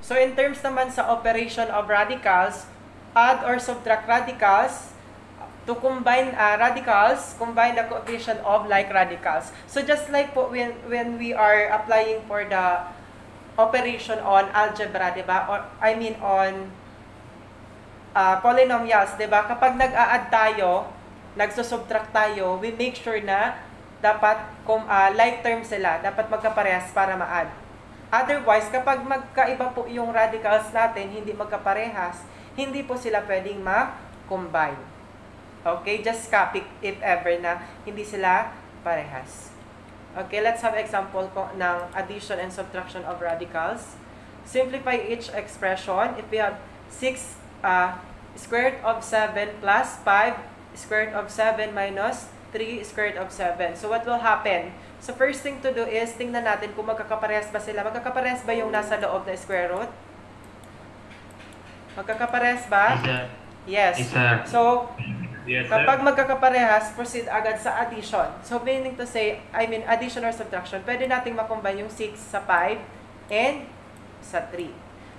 So in terms naman sa operation of radicals, add or subtract radicals, to combine radicals, combine the coefficient of like radicals. So just like po when we are applying for the operation on algebra, diba? Or I mean on polynomials, diba? Kapag nag-a-add tayo, nagsusubtract tayo, we make sure na dapat like terms sila, dapat magkaparehas para ma-add. Otherwise, kapag magkaiba po yung radicals natin, hindi magkaparehas, hindi po sila pwedeng ma-combine. Okay, just copy if ever na hindi sila parehas. Okay, let's have example ng addition and subtraction of radicals. Simplify each expression. If we have 6 square root of 7 plus 5 square root of 7 minus 3 square root of 7. So what will happen? So first thing to do is tingnan natin kung magkakaparehas ba sila. Magkakaparehas ba yung nasa loob na square root? Magkakaparehas ba? Yes. So kapag magkakaparehas, proceed agad sa addition. So meaning to say, addition or subtraction, pwede nating makombine yung 6 sa 5 and sa 3.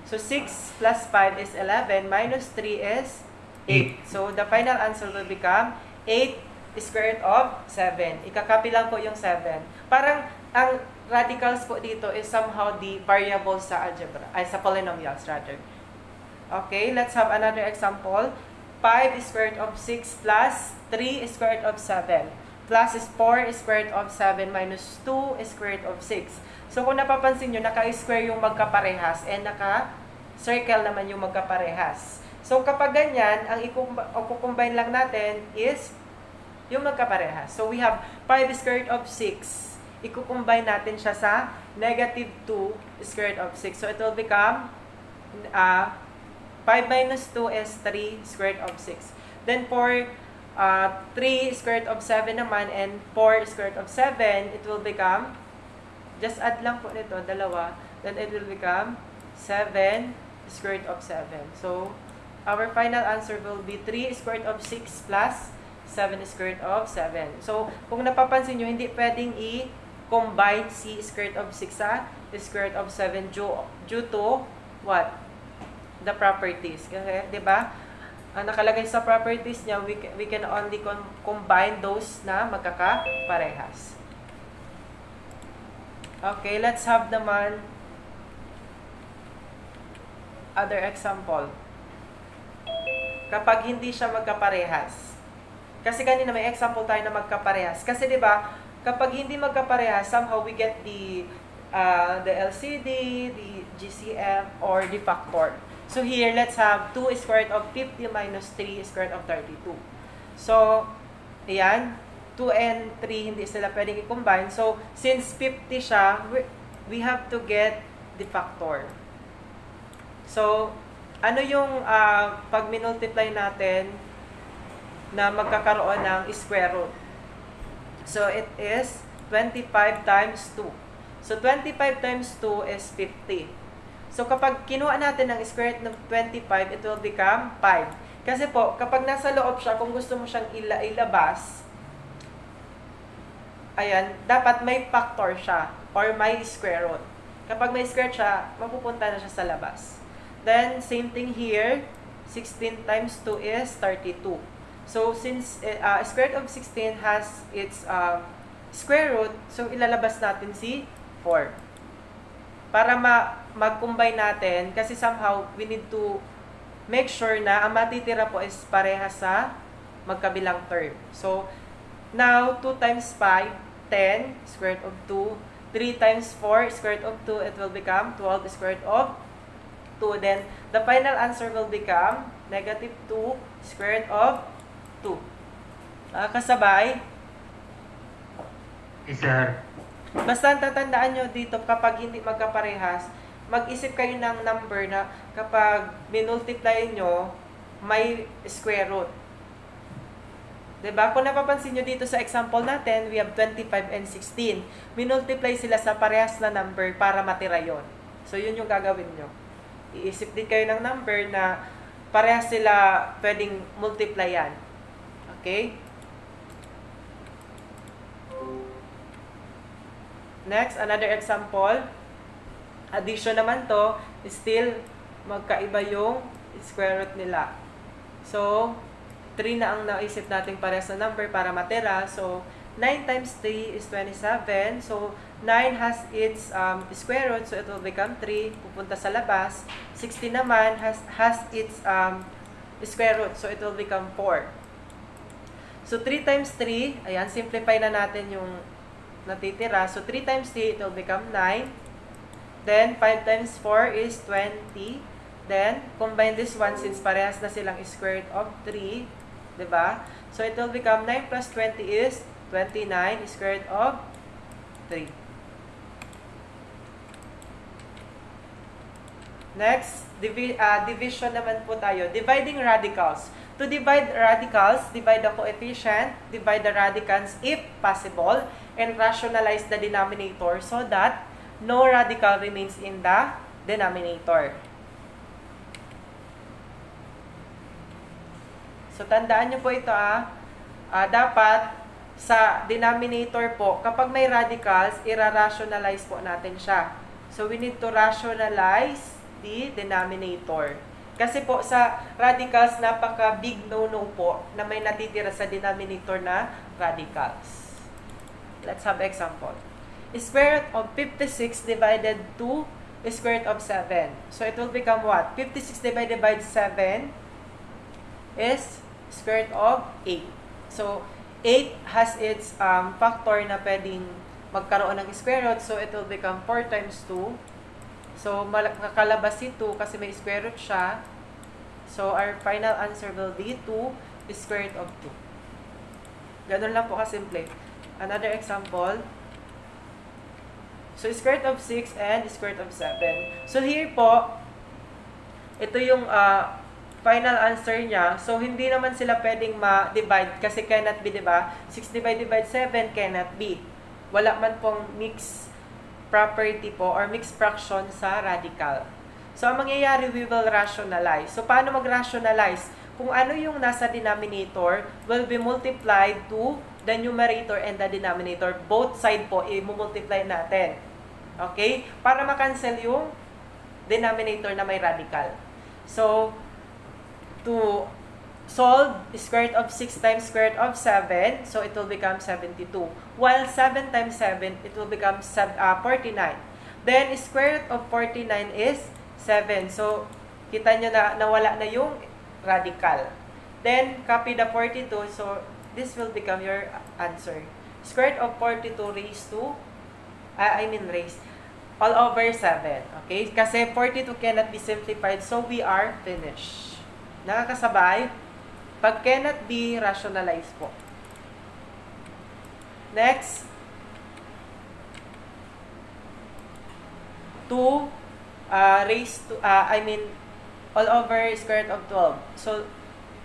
So 6 plus 5 is 11, minus 3 is 8. So the final answer will become 8 square root of 7. Ikakopy lang po yung 7. Parang ang radicals po dito is somehow the variables sa algebra, ay sa polynomials rather. Okay, let's have another example. 5 square root of 6 plus 3 square root of 7 plus is 4 square root of 7 minus 2 square root of 6. So kung napapansin nyo, naka-square yung magkaparehas and naka-circle naman yung magkaparehas. So kapag ganyan, ang i-combine lang natin is yung magkaparehas. So we have 5 square root of 6. I-combine natin siya sa negative 2 square root of 6. So it will become 5 minus 2 is 3 square root of 6. Then for 3 square root of 7 naman and 4 square root of 7, it will become, just add lang po nito, dalawa, then it will become 7 square root of 7. So our final answer will be 3 square root of 6 plus 7 square root of 7. So kung napapansin nyo, hindi pwedeng i-combine si square root of 6 sa square root of 7 due to what? The properties. Kasi, di ba? Nakalagay sa properties niya, we can only combine those na magkakaparehas. Okay, let's have naman other example. Kapag hindi siya magkaparehas. Kasi kanina may example tayo na magkaparehas. Kasi 'di ba, kapag hindi magkaparehas, somehow we get the LCD, the GCF or the factor. So here, let's have 2 square root of 50 minus 3 square root of 32. So, ayan, 2 and 3 hindi sila pwedeng i-combine. So, since 50 siya, we have to get the factor. So, ano yung pag minultiply natin na magkakaroon ng square root? So, it is 25 times 2. So, 25 times 2 is 50. So, kapag kinuha natin ng square root ng 25, it will become 5. Kasi po, kapag nasa loob siya, kung gusto mo siyang ilabas, ayan, dapat may factor siya or may square root. Kapag may square siya, mapupunta na siya sa labas. Then, same thing here, 16 times 2 is 32. So, since square root of 16 has its square root, so ilalabas natin si 4. Para mag-combine natin, kasi somehow we need to make sure na ang matitira po is pareha sa magkabilang term. So, now, 2 times 5, 10, square root of 2. 3 times 4, square root of 2, it will become 12 square root of 2. Then, the final answer will become negative 2 square root of 2. Kasabay? Yes, sir. Basta tatandaan nyo dito, kapag hindi magkaparehas, mag-isip kayo ng number na kapag minultiply nyo, may square root. Diba? Kung napapansin nyo dito sa example natin, we have 25 and 16. Minultiply sila sa parehas na number para matira yon. So, yun yung gagawin nyo. Iisip din kayo ng number na parehas sila pwedeng multiplyan. Okay? Next, another example. addition naman to, still magkaiba yung square root nila. So, 3 na ang naisip natin parehas na number para matira. So, 9 times 3 is 27. So, 9 has its square root, so it will become 3, pupunta sa labas. 16 naman has its square root, so it will become 4. So, 3 times 3, ayan, simplify na natin yung natitira. So, 3 times 3, it will become 9. Then, 5 times 4 is 20. Then, combine this one since parehas na silang square root of 3. Diba? So, it will become 9 plus 20 is 29 square root of 3. Next, division naman po tayo. Dividing radicals. To divide radicals, divide the coefficient, divide the radicals if possible, and rationalize the denominator so that no radical remains in the denominator. So, tandaan nyo po ito dapat sa denominator po, kapag may radicals, ira-rationalize po natin siya. So, we need to rationalize the denominator. Kasi po sa radicals, napaka-big no-no po na may natitira sa denominator na radicals. Let's have example. Square root of 56 divided to square root of 7. So, it will become what? 56 divided by 7 is square root of 8. So, 8 has its factor na pwedeng magkaroon ng square root. So, it will become 4 times 2. So, makakalabas si 2 kasi may square root siya. So, our final answer will be 2 square root of 2. Ganun lang po kasimple. Another example. So, square root of 6 and square root of 7. So, here po, ito yung final answer niya. So, hindi naman sila pwedeng ma-divide kasi cannot be, diba? 6 divided by 7 cannot be. Wala man pong mixed property po or mixed fraction sa radical. So, ang mangyayari, we will rationalize. So, paano mag-rationalize? Kung ano yung nasa denominator will be multiplied to the numerator and the denominator. Both side po, i-multiply natin. Okay? Para makancel yung denominator na may radical. So, to solve square root of 6 times square root of 7, so it will become 72. While 7 times 7, it will become 49. Then, square root of 49 is 7. So, kita nyo na nawala na yung radical. Then, copy the 42. So, this will become your answer. Square root of 42 raised to, raised, all over 7. Okay? Kasi 42 cannot be simplified. So, we are finished. Nakakasabay? Pag cannot be, rationalize po. Next. 2 raised to, all over square root of 12. So,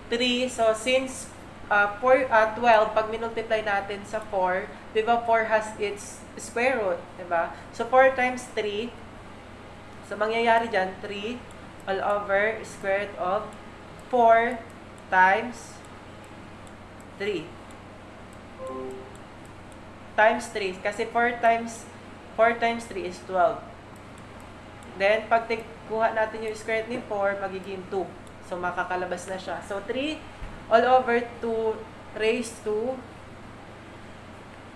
3. So, since 12, pag minultiply natin sa 4, diba 4 has its square root, diba? So, 4 times 3. So, mangyayari dyan, 3 all over square root of 4 times 3. Times 3. Kasi 4 times 3 is 12. Then, pag kuha natin yung square root ni 4, magiging 2. So, makakalabas na siya. So, 3 all over 2 raised to,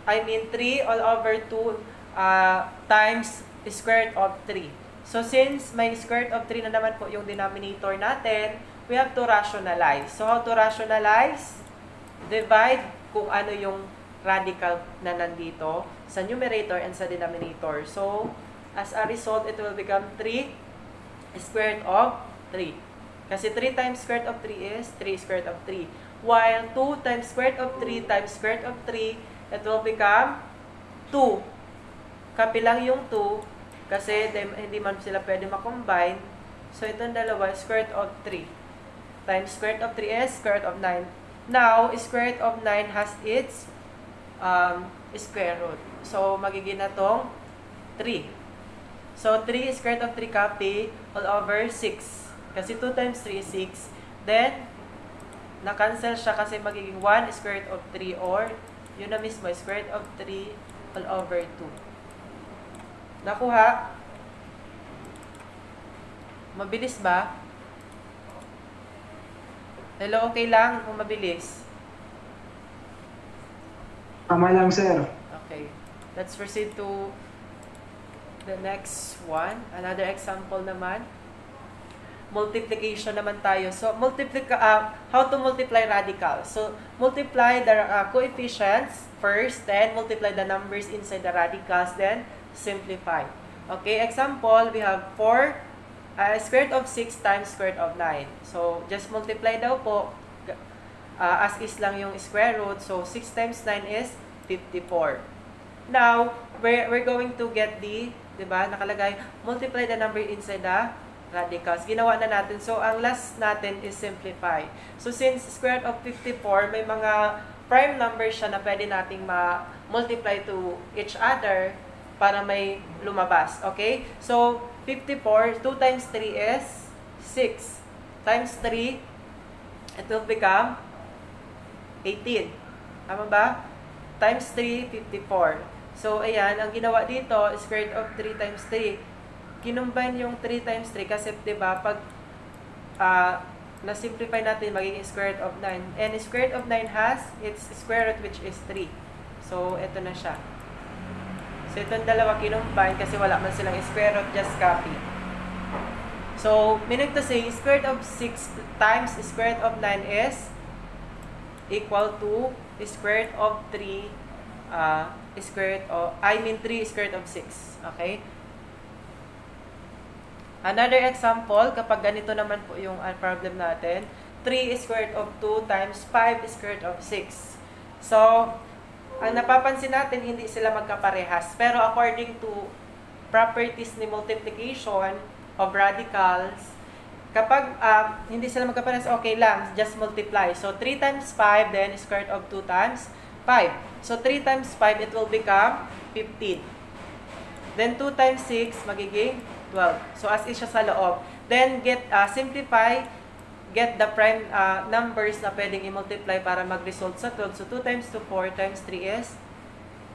3 all over 2 times square root of 3. So, since may square root of 3 na naman po yung denominator natin, we have to rationalize. So, how to rationalize? Divide kung ano yung radical na nandito sa numerator and sa denominator. So, as a result, it will become 3 square root of 3. Kasi 3 times square root of 3 is 3 square root of 3. While 2 times square root of 3 times square root of 3, it will become 2. Kapilang yung 2 kasi hindi man sila pwede makombine. So, itong dalawa, square root of 3. Times square root of 3 is square root of 9. Now, square root of 9 has its square root. So, magiging na tong 3. So, 3 square root of 3 copy all over 6. Kasi 2 times 3 is 6. Then, na-cancel siya kasi magiging 1 square root of 3 or yun na mismo, square root of 3 all over 2. Nakuha? Mabilis ba? Hello, okay lang kung mabilis? Tama lang, sir. Okay. Let's proceed to the next one. Another example naman. Multiplication naman tayo. So, how to multiply radicals. So, multiply the coefficients first, then multiply the numbers inside the radicals, then simplify. Okay, example, we have 4 square root of 6 times square root of 9. So, just multiply daw po. As is lang yung square root. So, 6 times 9 is 54. Now, we're going to get the, diba, nakalagay, multiply the number inside the radicals. Ginawa na natin. So, ang last natin is simplify. So, since square root of 54, may mga prime numbers siya na pwede nating ma-multiply to each other para may lumabas. Okay? So, 54, 2 times 3 is 6. Times 3, it will become 18. Tama ba? Times 3, 54. So, ayan, ang ginawa dito, square root of 3 times 3. Kinumbine yung 3 times 3 kasi, diba, pag na-simplify natin, magiging square root of 9. And square root of 9 has its square root, which is 3. So, ito na siya. So, itong dalawa kinumbine kasi wala man silang square root, just copy. So, meaning to say, square root of 6 times square root of 9 is equal to square root of 3 square root of, 3 square root of 6. Okay? Another example, kapag ganito naman po yung problem natin, 3 square root of 2 times 5 square root of 6. So, ang napapansin natin, hindi sila magkaparehas. Pero according to properties ni multiplication of radicals, kapag hindi sila magkaparehas, okay lang, just multiply. So, 3 times 5, then square root of 2 times 5. So, 3 times 5, it will become 15. Then, 2 times 6, magiging 12. So, as is siya sa loob. Then, simplify, get the prime numbers na pwedeng i-multiply para mag-result sa 12. So, 2 times 2, 4 times 3 is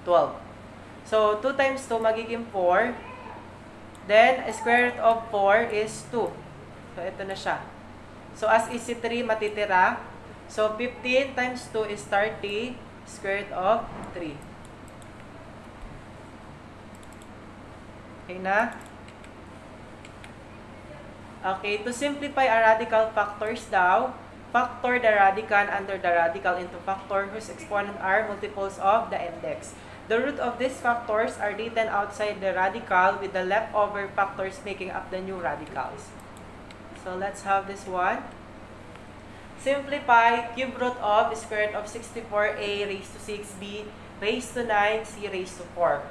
12. So, 2 times 2 magiging 4. Then, square root of 4 is 2. So, ito na siya. So, as is si 3 matitira. So, 15 times 2 is 30. Square root of 3. Okay na? Okay, to simplify our radical factors daw, factor the radicand under the radical into factor whose exponent are multiples of the index. The root of these factors are written outside the radical with the leftover factors making up the new radicals. So let's have this one. Simplify cube root of square root of 64a raised to 6b raised to 9c raised to 4.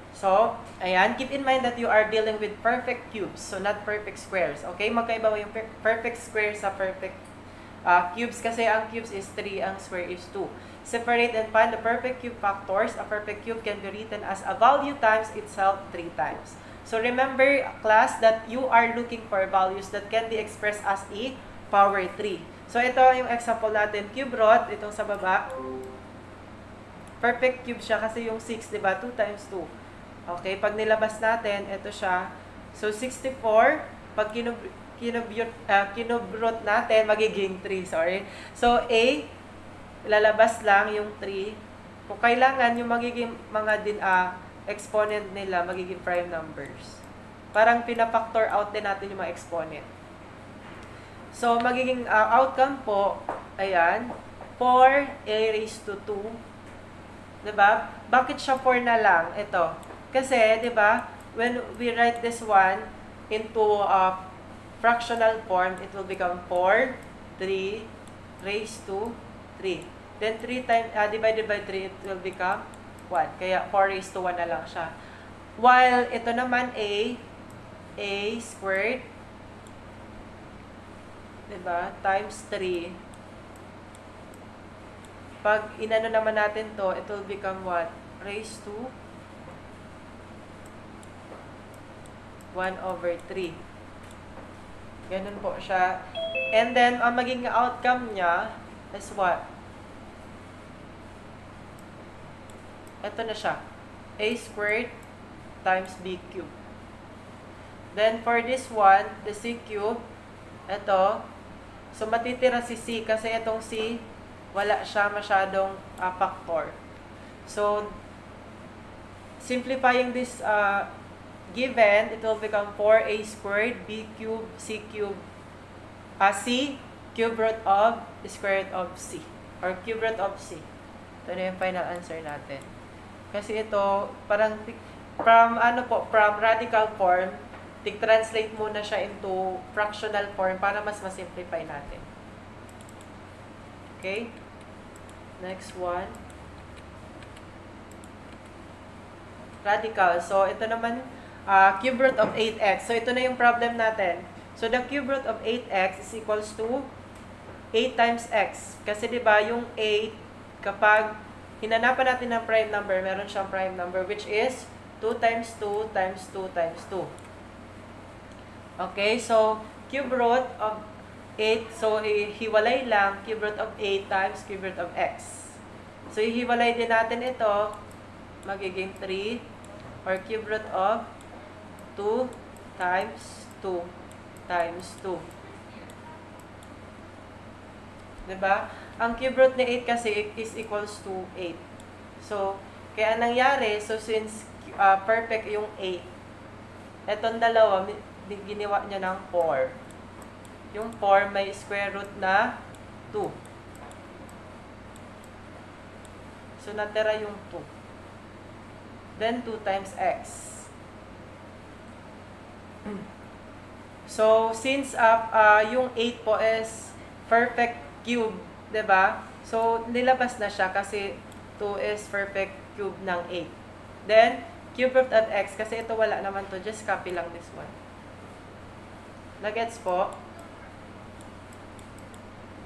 So, ayan, keep in mind that you are dealing with perfect cubes, so not perfect squares. Okay, magkaiba yung perfect square sa perfect cubes kasi ang cubes is 3, ang square is 2. Separate and find the perfect cube factors. A perfect cube can be written as a value times itself 3 times. So, remember, class, that you are looking for values that can be expressed as a power 3. So, ito yung example natin. Cube root, itong sa baba. Perfect cube siya kasi yung 6, diba? 2 times 2. Okay, pag nilabas natin, ito siya. So, 64, pag kinubrot natin, magiging 3, sorry. So, A, lalabas lang yung 3. Kung kailangan, yung magiging mga exponent nila, magiging prime numbers. Parang pinafactor out din natin yung mga exponent. So, magiging outcome po, ayan, 4a raised to 2. Diba? Bakit siya 4 na lang? Ito. Kasi, di ba, when we write this one into a fractional form, it will become 4, 3, raised to 3. Then, 3 times, divided by 3, it will become 1. Kaya, 4 raised to 1 na lang siya. While, ito naman, a squared, di ba, times 3. Pag inano naman natin to, it will become what? Raised to 1 over 3. Ganun po siya. And then, ang maging outcome niya is what? Ito na siya. A squared times b cubed. Then, for this one, the C cube, ito, so matitira si C kasi itong C, wala siya masyadong factor. So, simplifying this given, it will become 4a squared, b cubed, c cubed, c cube root of square root of c, or cube root of c. Ito na yung final answer natin. Kasi ito, parang, from radical form, translate muna siya into fractional form para mas masimplify natin. Okay? Next one. Radical. So, ito naman, cube root of 8x. So, ito na yung problem natin. So, the cube root of 8x is equals to 8 times x. Kasi, di ba yung 8, kapag hinanapan natin ng prime number, meron siyang prime number, which is 2 times 2 times 2 times 2. Okay, so, cube root of 8, so, hiwalay lang, cube root of 8 times cube root of x. So, hiwalay din natin ito, magiging 3, or cube root of 2 times 2 times 2. Diba? Ang cube root ni 8 kasi is equals to 8. So, kaya nangyari, so since perfect yung 8, etong dalawa, ginawa niya ng 4. Yung 4 may square root na 2. So, natira yung 2. Then, 2 times x. So, since yung 8 po is perfect cube, diba? So, nilabas na siya kasi 2 is perfect cube ng 8. Then, cube root of x, kasi ito wala naman to, just copy lang this one. Nagets po?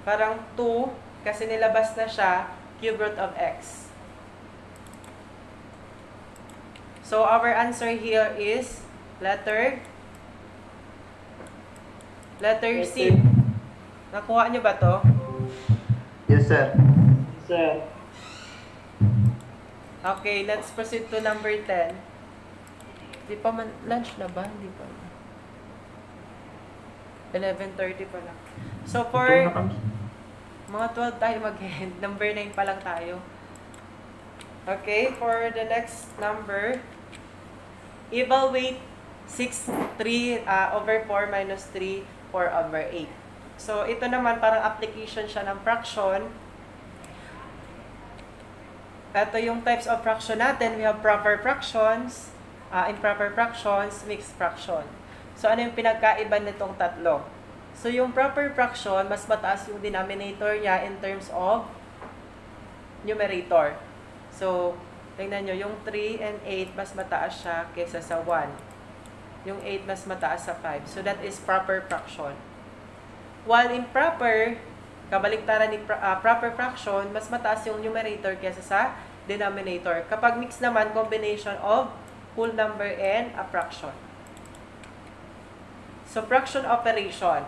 Parang 2, kasi nilabas na siya, cube root of x. So, our answer here is letter C. Nakuha nyo ba to? Yes, sir. Yes, sir. Okay, let's proceed to number 10. Di pa man, lunch na ba? Hindi pa. 11:30 pa lang. So, for mga 12 tayo mag-end. Number 9 pa lang tayo. Okay, for the next number, evaluate 3 over 4 minus 3, 4 over 8. So, ito naman parang application siya ng fraction. Ito yung types of fraction natin. We have proper fractions, improper fractions, mixed fraction. So, ano yung pinagkaiba nitong tatlo? So, yung proper fraction, mas mataas yung denominator niya in terms of numerator. So, tingnan nyo, yung 3 and 8, mas mataas siya kaysa sa 1. Yung 8, mas mataas sa 5. So, that is proper fraction. While improper, kabaliktaran ni proper fraction, mas mataas yung numerator kaysa sa denominator. Kapag mix naman, combination of whole number and a fraction. So, fraction operation.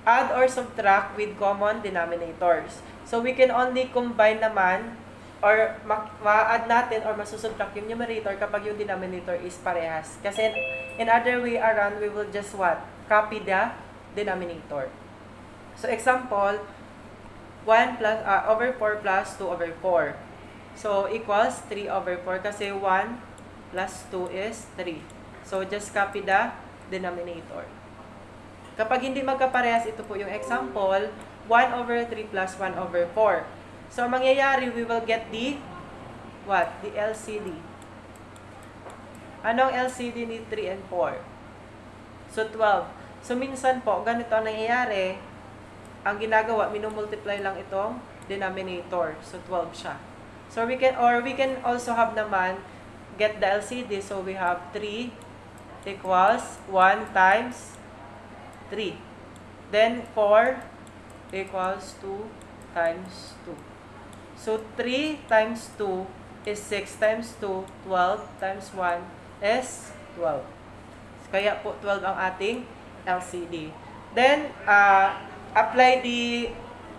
Add or subtract with common denominators. So, we can only combine naman or ma-add natin or masusubtract yung numerator kapag yung denominator is parehas. Kasi in other way around, we will just what? Copy the denominator. So, example, 1 plus, over 4 plus 2 over 4. So, equals 3 over 4 kasi 1 plus 2 is 3. So, just copy the denominator. Kapag hindi magkaparehas, ito po yung example, 1 over 3 plus 1 over 4. So, mangyayari, we will get the, what? The LCD. Anong LCD ni 3 and 4? So, 12. So, minsan po, ganito ang nangyayari, ang ginagawa, minumultiply lang itong denominator. So, 12 siya. So, we can also have naman, get the LCD. So, we have 3 equals 1 times 3. Then, 4 equals 2 times 2. So, 3 times 2 is 6 times 2. 12 times 1 is 12. Kaya po, 12 ang ating LCD. Then, apply the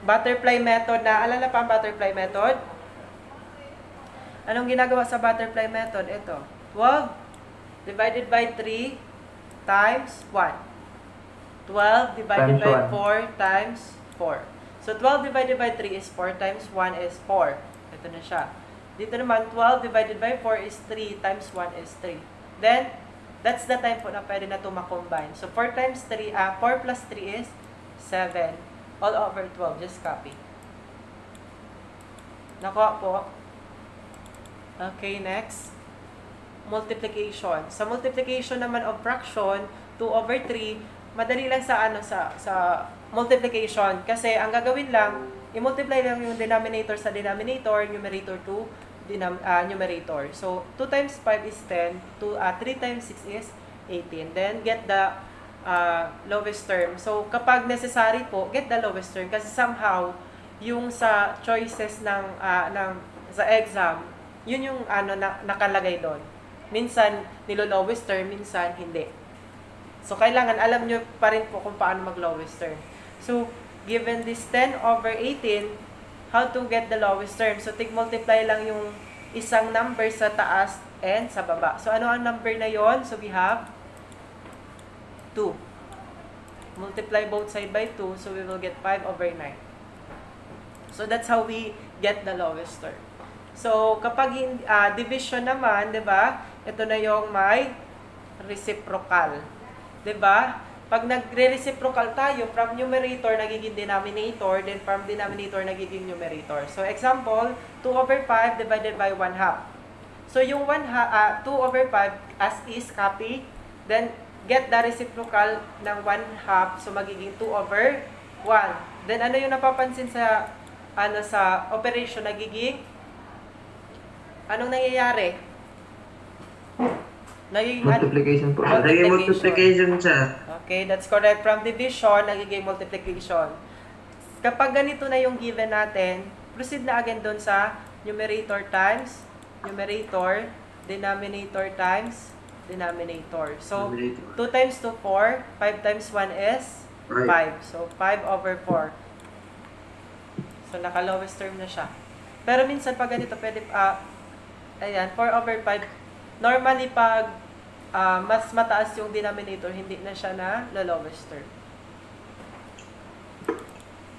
butterfly method na, alala pa ang butterfly method? Anong ginagawa sa butterfly method? Ito, 12 divided by 3 times 1. 12 divided Times by 1. 4 times 4. So, 12 divided by 3 is 4 times 1 is 4. Ito na siya. Dito naman, 12 divided by 4 is 3 times 1 is 3. Then, that's the time po na pwede na ito makombine. So, 4 times 3, 4 plus 3 is 7. All over 12. Just copy. Nakuha po. Okay, next. Multiplication. Sa multiplication naman of fraction, 2 over 3, madali lang sa multiplication. Kasi ang gagawin lang, i-multiply lang yung denominator sa denominator, numerator to numerator. So, 2 times 5 is 10, 3 times 6 is 18. Then, get the lowest term. So, kapag necessary po, get the lowest term. Kasi somehow, yung sa choices sa exam, yun yung nakalagay doon. Minsan, nilo-lowest term, minsan hindi. So, kailangan alam nyo pa rin po kung paano mag-lowest term. So, given this 10 over 18, how to get the lowest term? So, tig-multiply lang yung isang number sa taas and sa baba. So, ano ang number na yon? So, we have 2. Multiply both side by 2, so we will get 5 over 9. So, that's how we get the lowest term. So, kapag division naman, di ba? Ito na yung may reciprocal. Diba? Pag nagre-reciprocal tayo, from numerator nagiging denominator, then from denominator nagiging numerator. So, example, 2 over 5 divided by 1 half. So, yung 2 over 5 as is, copy, then get the reciprocal ng 1 half, so magiging 2 over 1. Then, ano yung napapansin sa operation, nagiging, anong nangyayari? Multiplication po. Nagiging multiplication siya. Okay, that's correct. From division, nagiging multiplication. Kapag ganito na yung given natin, proceed na again doon sa numerator times numerator, denominator times denominator. So, 2 times 2, 4. 5 times 1 is 5. So, 5 over 4. So, naka-lowest term na siya. Pero minsan, pag ganito, pwede, ayan, 4 over 5. Normally, pag mas mataas yung denominator, hindi na siya na lowest term.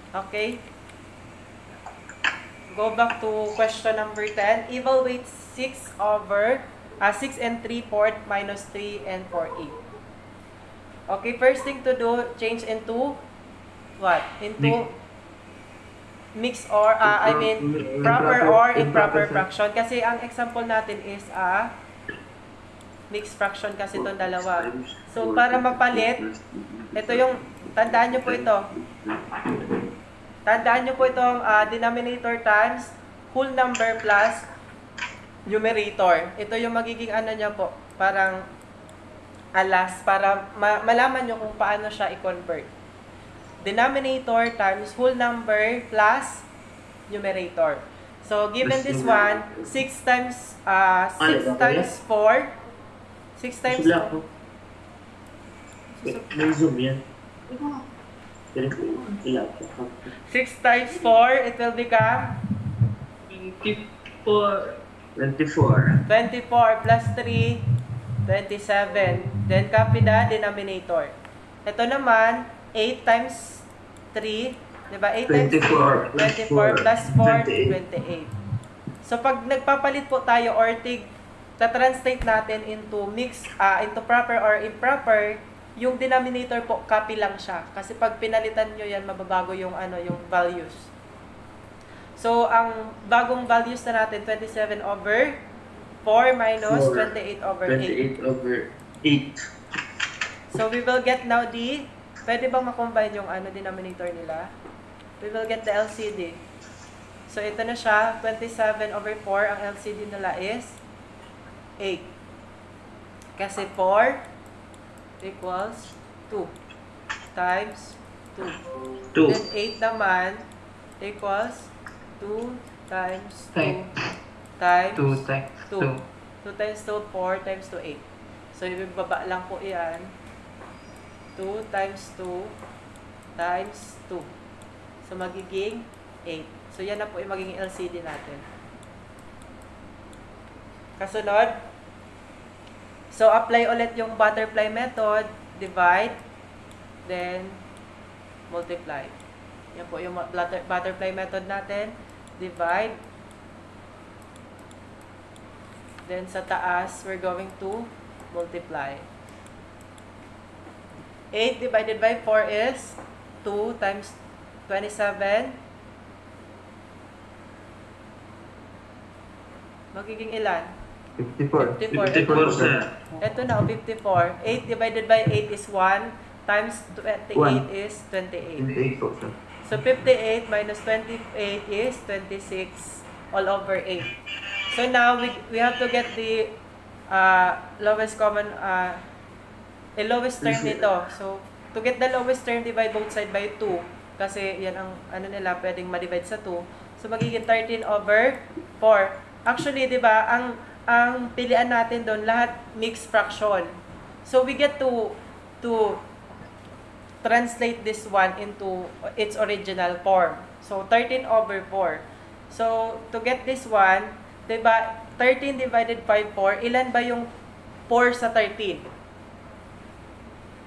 Okay? Go back to question number 10. Evaluate 6 and 3/4 minus 3 and 4/8. Okay, first thing to do, change into what? Into mix or, proper or improper fraction. Kasi ang example natin is mixed fraction kasi itong dalawa. So, para mapalit, ito yung, tandaan nyo po ito. Tandaan nyo po itong denominator times whole number plus numerator. Ito yung magiging niya po, parang alas, para malaman nyo kung paano siya i-convert. Denominator times whole number plus numerator. So, given this one, 6 times 4, 6 times 4. May zoom yan. 6 times 4, it will become 24. 24 plus 3, 27. Then copy the denominator. Ito naman, 8 times 3, diba? 8 times 3, 24 plus 4, 28. So, pag nagpapalit po tayo or translate natin into into proper or improper, yung denominator po, copy lang siya. Kasi pag pinalitan nyo yan, mababago yung yung values. So, ang bagong values na natin, 27 over 4 minus 28 over 8. 28 over 8. So, we will get now pwede bang makombine yung denominator nila? We will get the LCD. So, ito na siya, 27 over 4, ang LCD nila is 8. Kasi 4 equals 2 times 2. Then 8 naman equals 2 times 2 times 2 times 2, 4 times 2, 8. So, ibababa lang po yan. 2 times 2 times 2. So, magiging 8. So, yan na po yung magiging LCD natin. Kasunod, so apply ulit yung butterfly method. divide, then multiply. Yan po yung butterfly method natin. Divide. Then sa taas, we're going to multiply. 8 divided by 4 is 2 times 27. Magiging ilan? 54. 54, sir. Ito na, 54. 8 divided by 8 is 1 times 28 is 28. 28 po, sir. So 58 minus 28 is 26 all over 8. So now we have to get the lowest common lowest term nito. So to get the lowest term, divide both side by 2 kasi yan ang ano nila pwedeng ma-divide sa 2. So magiging 13 over 4. Actually, 'di ba, ang pilian natin doon lahat mixed fraction. So we get to translate this one into its original form. So 13 over 4. So to get this one, 'di ba, 13 divided by 4, ilan ba yung 4 sa 13?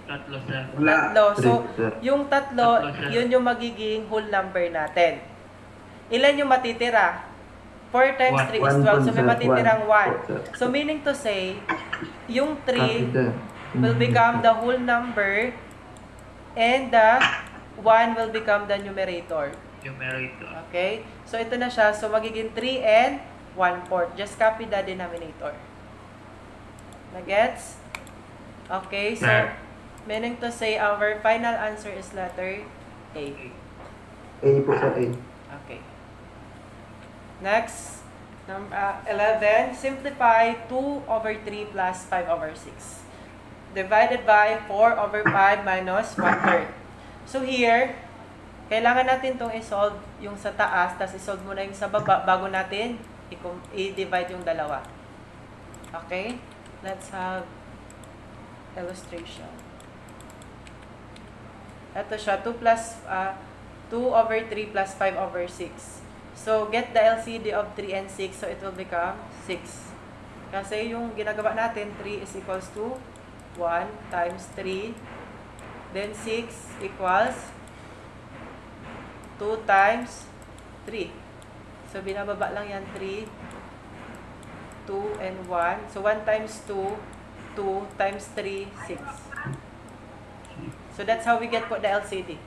Tatlo, sir. Tatlo. So Sir. yung tatlo, yun yung magiging whole number natin. Ilan yung matitira? 4 times 3 is 12. So may matitirang 1. So meaning to say, yung 3 will become the whole number and the 1 will become the numerator. Okay? So ito na siya. So magiging 3 and 1/4. Just copy the denominator. Nagets? Okay, so meaning to say our final answer is letter A. A po, sir. A. Okay. Next, number 11. Simplify 2 over 3 plus 5 over 6. Divided by 4 over 5 minus 1/3. So here, kailangan natin itong i-solve yung sa taas, tapos i-solve muna yung sa baba bago natin i-divide yung dalawa. Okay? Let's have illustration. Ito siya, 2 over 3 plus 5 over 6. So, get the LCD of 3 and 6, so it will become 6. Kasi yung ginagawa natin, 3 is equals to 1 times 3. Then 6 equals 2 times 3. So, binababa lang yan, 3, 2, and 1. So, 1 times 2, 2 times 3, 6. So, that's how we get po the LCD.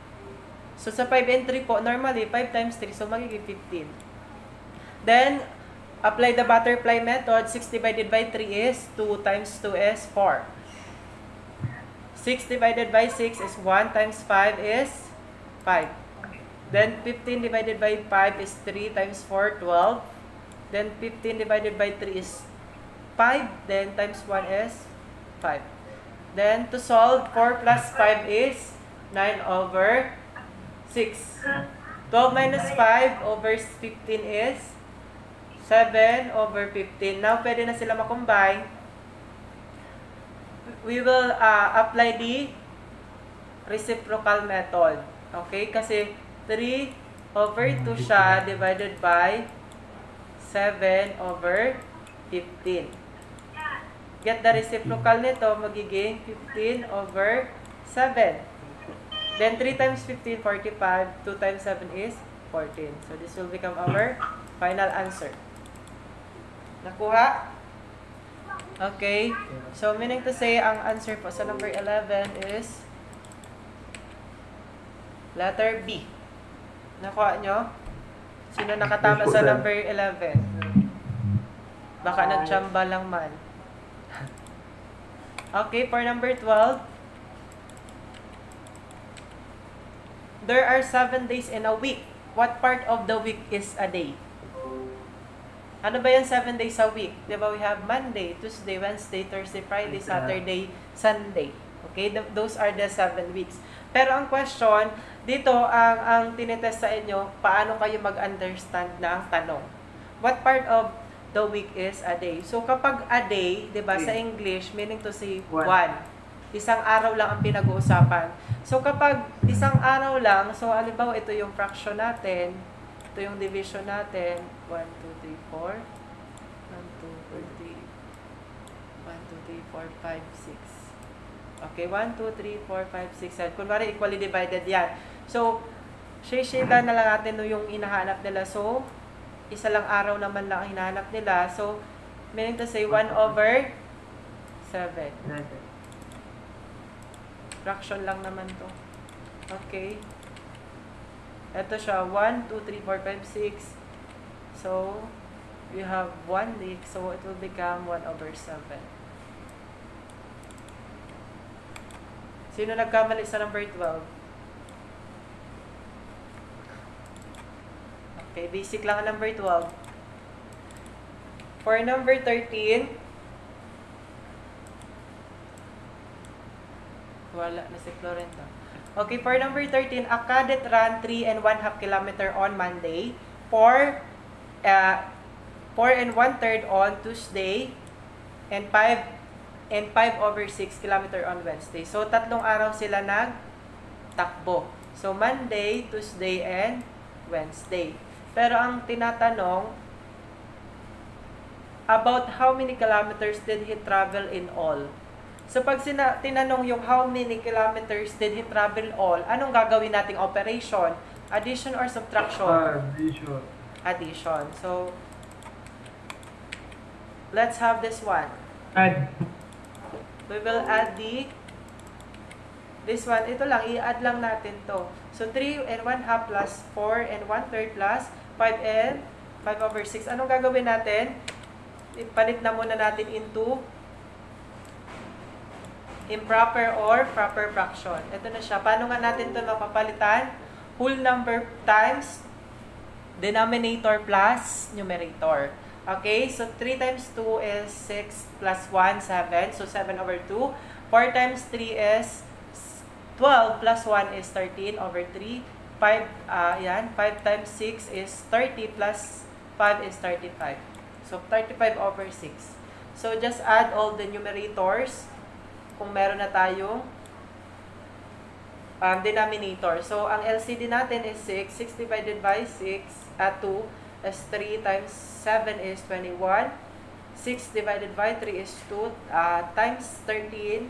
So, sa 5 and 3 po, normally, 5 times 3, so magiging 15. Then, apply the butterfly method. 6 divided by 3 is 2 times 2 is 4. 6 divided by 6 is 1 times 5 is 5. Then, 15 divided by 5 is 3 times 4, 12. Then, 15 divided by 3 is 5. Then, times 1 is 5. Then, to solve, 4 plus 5 is 9 over 6. 12 minus 5 over 15 is 7 over 15. Now, pwede na sila makombine. We will apply the reciprocal method. Okay? Kasi 3 over 2 siya divided by 7 over 15. Get the reciprocal nito, magiging 15 over 7. Then 3 times 15, 45. 2 times 7 is 14. So this will become our final answer. Nakuha? Okay. So meaning to say, ang answer po sa number 11 is letter B. Nakuha nyo? Sino nakatama sa number 11? Baka nagtsamba lang man. Okay, for number 12. There are 7 days in a week. What part of the week is a day? Ano ba yung 7 days a week? Diba we have Monday, Tuesday, Wednesday, Thursday, Friday, Saturday, Sunday. Okay, those are the 7 weeks. Pero ang question, dito ang tinitest sa inyo, paano kayo mag-understand ng tanong? What part of the week is a day? So kapag a day, diba sa English, meaning to say 1. Isang araw lang ang pinag-uusapan. So, kapag isang araw lang, so, halimbawa, ito yung fraction natin, ito yung division natin, 1, 2, 3, 4, 1, 2, 4, 3, 1, 2, 3, 4, 5, 6. Okay, 1, 2, 3, 4, 5, 6, 7. Kunwari, equally divided yan. So, shade na lang natin yung hinahanap nila. So, isa lang araw naman lang ang hinahanap nila. So, meaning to say 1 over 7. Fraction lang naman to. Okay. Ito siya, 1, 2, 3, 4, 5, 6. So, we have 1 week. So, it will become 1 over 7. Sino nagkamali sa number 12? Okay, basic lang ang number 12. For number 13, wala na si Florenta. Okay, for number 13, a cadet ran 3 and 1/2 kilometer on Monday, 4 and 1/3 on Tuesday, and 5 over 6 kilometer on Wednesday. So, 3 araw sila nagtakbo. So, Monday, Tuesday, and Wednesday. Pero ang tinatanong, about how many kilometers did he travel in all? So, pag tinanong yung how many kilometers did he travel all, anong gagawin nating operation? Addition or subtraction? Addition. Addition. So, let's have this one. Add. We will add this one. Ito lang, i-add lang natin to. So, 3 and 1/2 plus 4 and 1/3 plus 5 and 5 over 6. Anong gagawin natin? Ipalit na muna natin into improper or proper fraction. Ito na siya. Paano nga natin ito mapapalitan? Whole number times denominator plus numerator. Okay, so 3 times 2 is 6 plus 1, 7. So, 7 over 2. 4 times 3 is 12 plus 1 is 13 over 3. 5 times 6 is 30 plus 5 is 35. So, 35 over 6. So, just add all the numerators kung meron na tayong denominator. So, ang LCD natin is 6. 6 divided by 2 is 3 times 7 is 21. 6 divided by 3 is 2 times 13,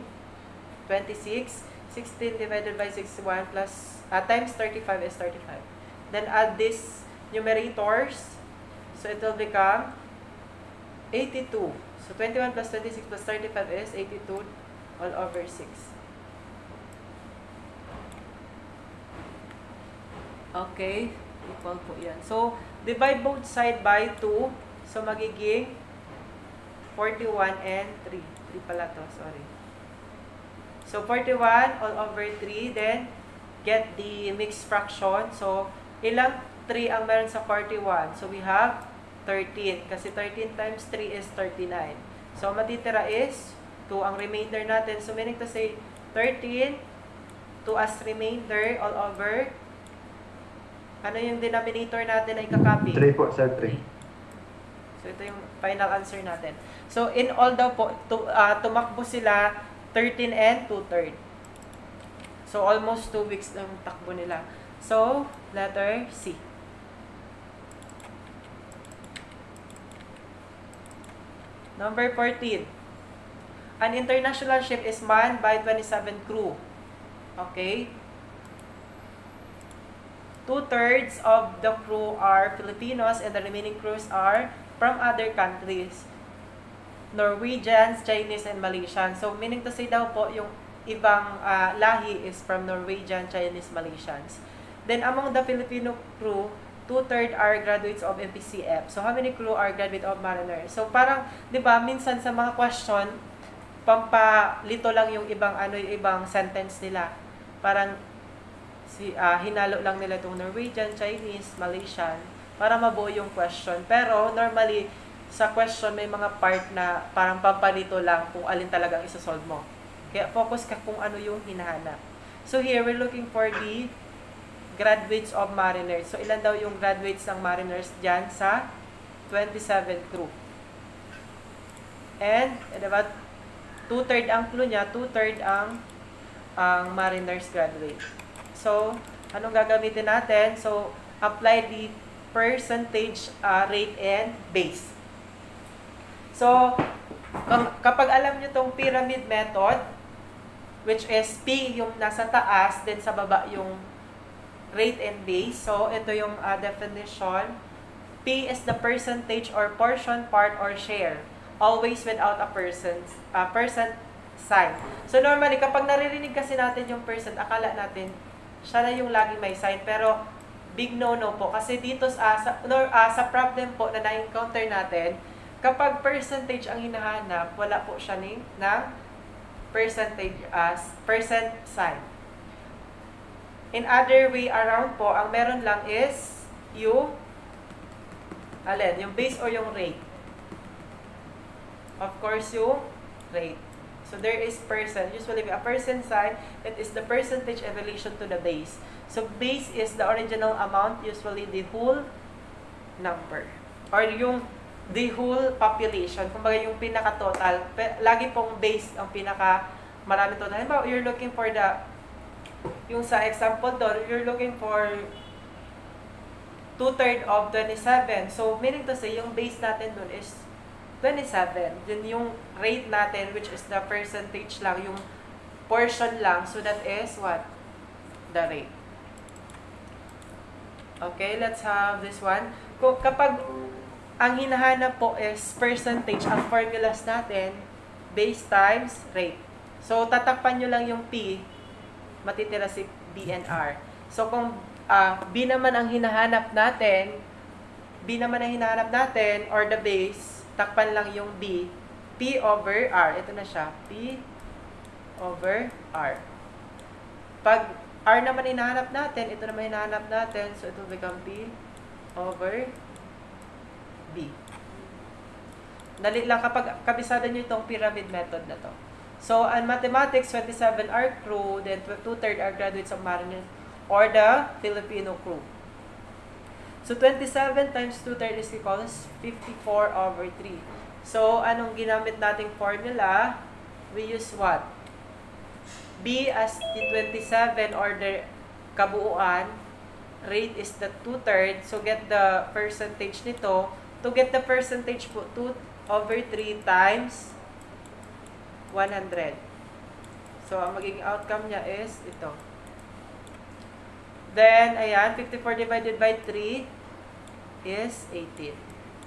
26. 16 divided by 61 plus times 35 is 35. Then add these numerators. So it will become 82. So 21 plus 26 plus 35 is 82 all over 6. Okay. Equal po yan. So, divide both side by 2. So, magiging 41 and 3. 3 pala to. Sorry. So, 41 all over 3. Then, get the mixed fraction. So, ilang 3 ang meron sa 41? So, we have 13. Kasi 13 times 3 is 39. So, matitira is 2 ang remainder natin. So, meaning to say, 13, 2 as remainder all over. Ano yung denominator natin ay kakopy? 3 po, sir, 3. So, ito yung final answer natin. So, in all daw po, tumakbo sila 13 and 2/3. So, almost 2 weeks ng takbo nila. So, letter C. Number 14. An international ship is manned by 27 crew. Okay? 2/3 of the crew are Filipinos and the remaining crews are from other countries. Norwegians, Chinese, and Malaysians. So, meaning to say daw po, yung ibang lahi is from Norwegian, Chinese, Malaysians. Then, among the Filipino crew, 2/3 are graduates of MPCF. So, how many crew are graduate of Mariner? So, parang, di ba, minsan sa mga question, pampalito lang yung ibang sentence nila. Parang, hinalo lang nila itong Norwegian, Chinese, Malaysian, para mabuo yung question. Pero, normally, sa question may mga part na parang pampalito lang kung alin talagang isa-solve mo. Kaya, focus ka kung ano yung hinahanap. So, here, we're looking for the graduates of Mariners. So, ilan daw yung graduates ng Mariners dyan sa 27 crew. And, about 2/3 ang crew niya, 2/3 ang Mariners graduate. So, anong gagamitin natin? So, apply the percentage rate and base. So, kapag alam nyo tong pyramid method, which is P yung nasa taas, then sa baba yung rate and base. So, ito yung definition. P is the percentage or portion, part, or share. Always without a percent sign. So, normally, kapag naririnig kasi natin yung percent, akala natin, siya na yung lagi may sign. Pero, big no-no po. Kasi dito sa problem po na na-encounter natin, kapag percentage ang hinahanap, wala po siya ng percentage as percent sign. In other way around po, ang meron lang is yung base or yung rate. Of course, yung rate. So there is percent. Usually a percent sign, it is the percentage in relation to the base. So base is the original amount, usually the whole number. Or yung the whole population. Kumbaga yung pinaka-total. Lagi pong base ang pinaka-marami total. Halimbawa, you're looking for yung sa example doon, you're looking for 2/3 of 27. So, meaning to say, yung base natin doon is 27. Then yung rate natin, which is the percentage lang, yung portion lang. So, that is what? The rate. Okay, let's have this one. Kapag ang hinahanap po is percentage, ang formulas natin, base times rate. So, tatakpan nyo lang yung P, matitira si B and R. So, kung B naman ang hinahanap natin, or the base, takpan lang yung B, P over R. Ito na siya, P over R. Pag R naman hinahanap natin, ito naman hinahanap natin, so ito will become P over B. Dali lang kapag kabisado nyo itong pyramid method na to. So, in mathematics, 27 are crew, then 2/3 are graduates of Mariners or the Filipino crew. So, 27 times 2/3 is equals 54 over 3. So, anong ginamit nating formula? We use what? B as the 27 or the kabuuan. Rate is the 2/3. So, get the percentage nito. To get the percentage po, 2 over 3 times 100. So, ang magiging outcome niya is ito. Then, ayan, 54 divided by 3 is 18.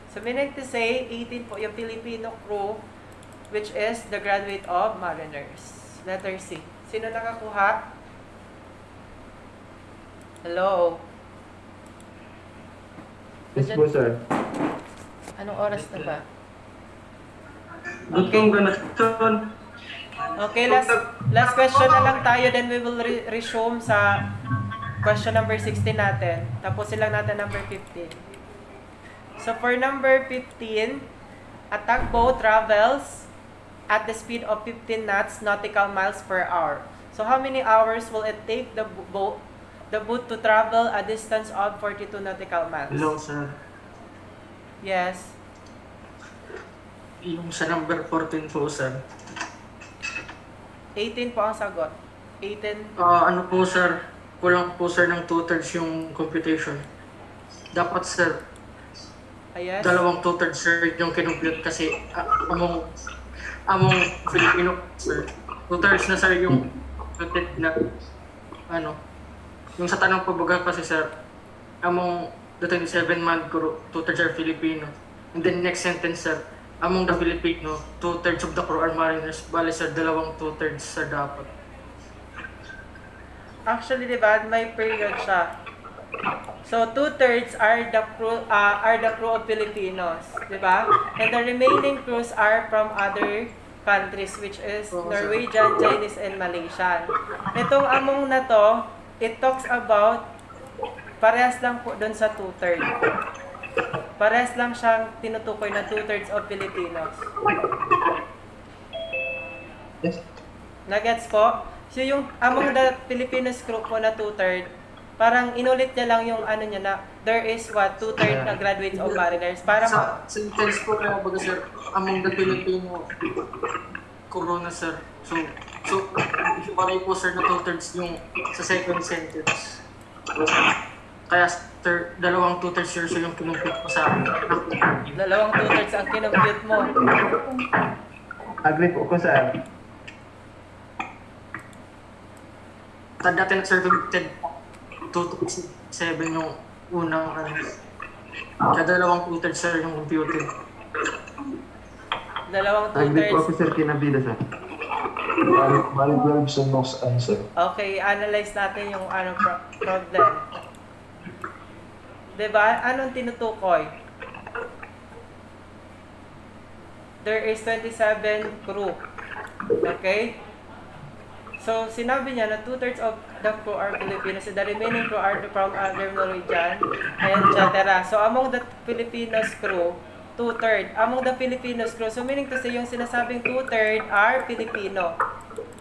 So, meaning to say, 18 po yung Filipino crew, which is the graduate of Mariners. Letter C. Sino nakakuha? Hello? Yes po, sir. Anong oras na ba? Looking connection. Okay, last question na lang tayo, then we will resume sa question number 16 natin. Tapusin lang natin number 15. So for number 15, a tugboat travels at the speed of 15 knots nautical miles per hour. So how many hours will it take the boat to travel a distance of 42 nautical miles? Hello, sir. Yes. Yung sa number 14 po, sir. 18 po ang sagot. 18. Ano po, sir? Kulang po, sir, ng 2/3 yung computation. Dapat, sir, Yes. dalawang 2/3, sir, yung kinumpute kasi among Filipino, sir. 2/3 na, sir, yung na, yung sa tanong pabaga kasi, sir, among the 27 man crew, 2/3 are Filipino. And then next sentence, sir, among the Filipino, 2/3 of the crew are Mariners. Bale, sir, dalawang 2/3, sir, dapat. Actually, diba, may period siya. So, 2/3 are the crew of Filipinos, diba? And the remaining crews are from other countries, which is Norwegian, Chinese, and Malaysian. Itong among na to, it talks about, parehas lang po dun sa 2/3. Parehas lang siyang tinutukoy na 2/3 of Filipinos. Yes. Nagets po? So, yung among the Filipinos crew po na 2/3, parang inulit niya lang yung ano niya na there is what 2/3 na graduates of Mariners. Para sa sentence po kaya baga, sir, among the Filipino corona, sir. So pareho po, sir, na 2/3 yung sa second sentence. Kaya, sir, dalawang 2/3, sir, yung kinumpute ko sa dalawang 2/3 ang kinumpute mo. Agree po ko, sir. dati nag-certificated 2 to 7 yung unang kada dalawang tutor sir yung computer. Dalawang Agree po tutors. ako, sir, kinabida, sir. Valid verbs and most answer. Okay, analyze natin yung problem. Diba? Anong tinutukoy? There is 27 crew. Okay? So, sinabi niya na 2/3 of the crew are Filipinos and the remaining crew are from other Norwegian, etc. So, among the Filipinos crew, 2/3. Among the Filipinos crew, so meaning to say, yung sinasabing 2/3 are Filipino.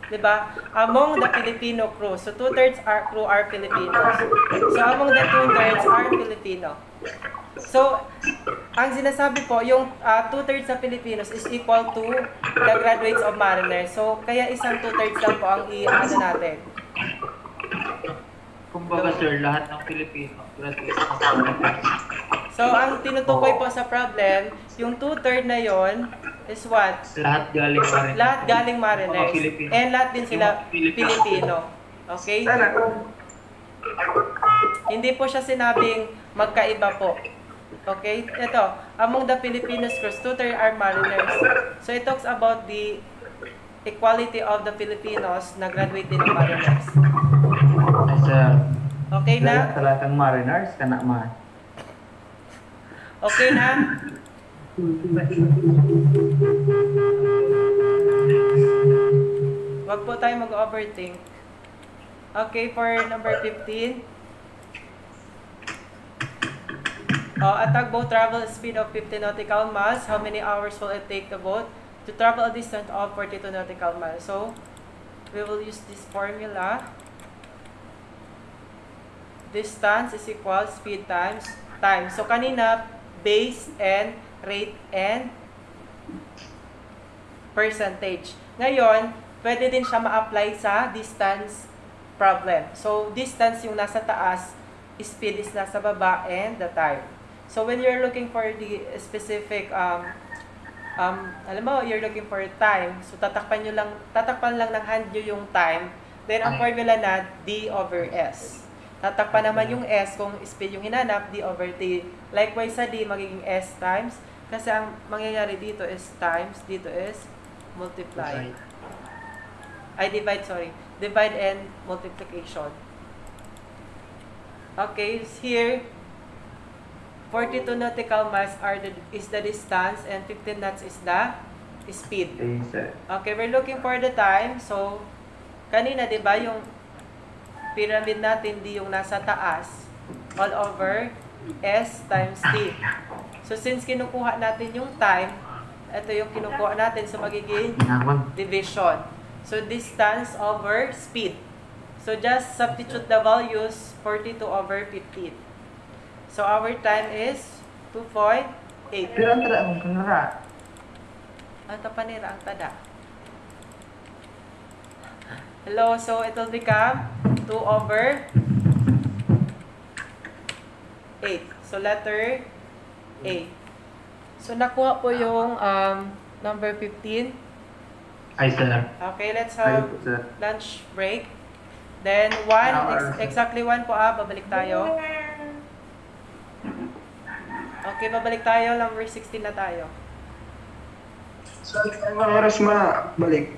Diba? Among the Filipino crew. So, 2/3 crew are Filipinos. So, among the 2/3 are Filipino. So, ang sinasabi po, yung 2/3 sa Filipinos is equal to the graduates of Mariners. So, kaya isang 2/3 lang po ang i-ano natin. Kumbaga sir, lahat ng Pilipino graduates ng Mariners. So, ang tinutukoy po sa problem, yung 2/3 na yon is what? Lahat galing Mariners. Lahat galing Mariners. And lahat din sila Pilipino. Okay? Hindi po siya sinabing magkaiba po. Okay? Ito, among the Filipinos crews, 2/3 are Mariners. So, it talks about the equality of the Filipinos na graduate din ng Mariners. Sir, Okay na? talatang Mariners, kana man. Okay na? Wag po tayo mag-overthink. Okay, for number 15. A tugboat travel speed of 50 nautical miles. How many hours will it take the boat to travel a distance of 42 nautical miles? So, we will use this formula. Distance is equal speed times time. So, kanina, base and rate and percentage. Ngayon, pwede din siya ma-apply sa distance problem. So, distance yung nasa taas, speed is nasa baba, and the time. So, when you're looking for the specific, alam mo, you're looking for time, so tatakpan lang ng hand nyo yung time, then ang formula na D over S. Tatakpan naman yung S kung speed yung hinanap, D over T. Likewise sa D, magiging S times, kasi ang mangyayari dito is times, dito is multiply. Divide and multiplication. Okay, here, 42 nautical miles is the distance and 15 knots is the speed. Okay, we're looking for the time. So, kanina, di ba, yung pyramid natin, di yung nasa taas, all over S times T. So, since kinukuha natin yung time, ito yung kinukuha natin, so magiging division. So, distance over speed. So, just substitute the values, 42 over 15. So, our time is 2.8. Pero ang tada mong kanara. Ang tapanira ang tada. Hello, so it will become 2 over 8. So, letter A. So, nakuha po yung number 15. Ay, sir. Okay, let's have lunch break. Then, 1, exactly 1 po babalik tayo. Okay, babalik tayo. Number 16 na tayo. So, anong oras balik?